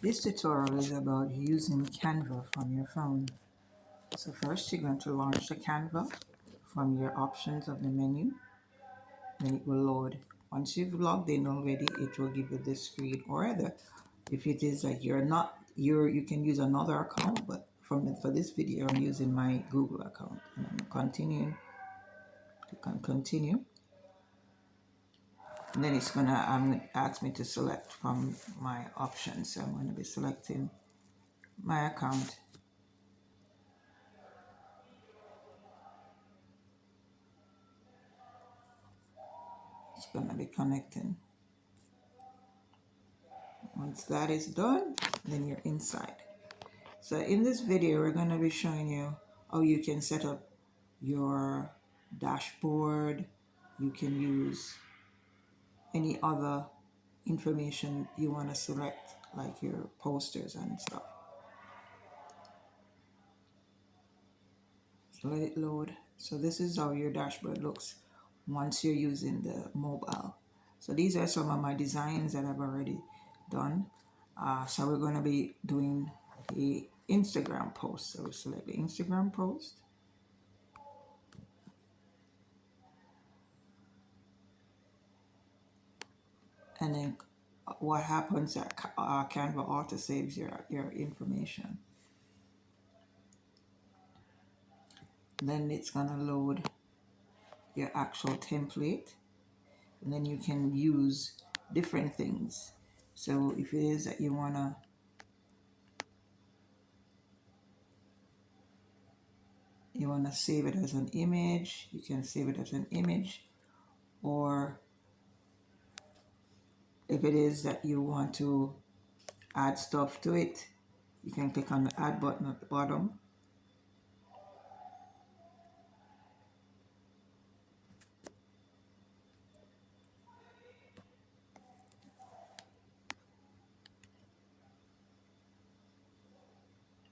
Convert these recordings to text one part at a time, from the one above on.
This tutorial is about using Canva from your phone. So first you're going to launch the Canva from your options of the menu. Then it will load. Once you've logged in already, it will give you this screen. Or either if it is like you can use another account, but for this video I'm using my Google account. And I'm continuing. Click on continue. And then it's gonna ask me to select from my options. So I'm going to be selecting my account. It's going to be connecting. Once that is done, then you're inside. So in this video, we're going to be showing you how you can set up your dashboard. You can use any other information you want to select, like your posters and stuff. So let it load. So this is how your dashboard looks once you're using the mobile. So these are some of my designs that I've already done. So we're going to be doing the Instagram post. So we select the Instagram post. And then what happens that Canva auto saves your information. Then it's going to load your actual template. And then you can use different things. So if it is that you want to save it as an image, you can save it as an image. Or if it is that you want to add stuff to it, you can click on the add button at the bottom.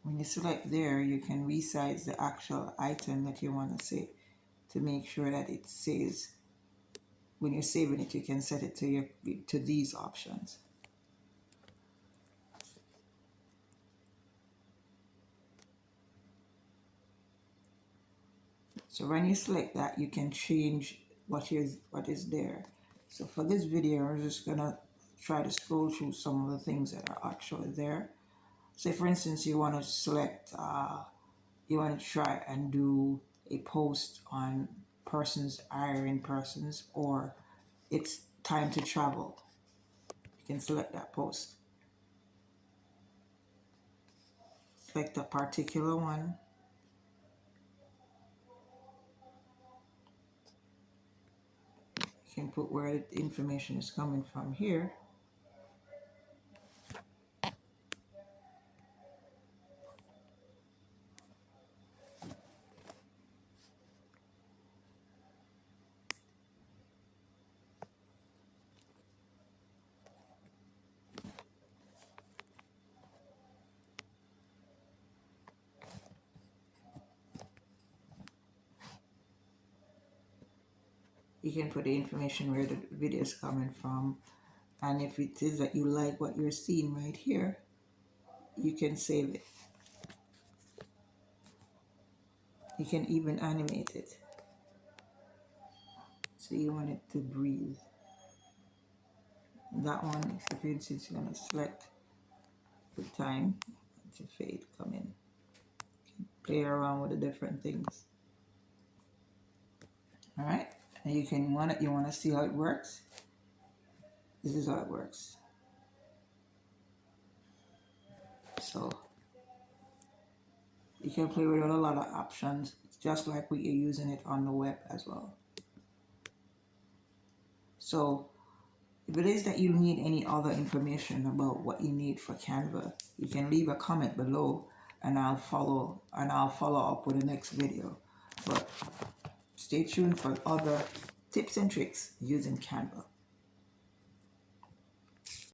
When you select there, you can resize the actual item that you want to save to make sure that it says, when you're saving it, you can set it to these options. So when you select that, you can change what is there. So for this video, I'm just gonna try to scroll through some of the things that are actually there. Say for instance, you want to select, you want to try and do a post on hiring persons, or it's time to travel. You can select that post. Select a particular one. You can put where the information is coming from here. You can put the information where the video is coming from. And if it is that you like what you're seeing right here, you can save it. You can even animate it. So you want it to breathe. That one, for instance, you're going to select the time to fade come in. Play around with the different things. All right, and you want to see how it works. This is how it works. So you can play with a lot of options, just like we are using it on the web as well. So if it is that you need any other information about what you need for Canva, you can leave a comment below, and I'll follow up with the next video. But stay tuned for other tips and tricks using Canva.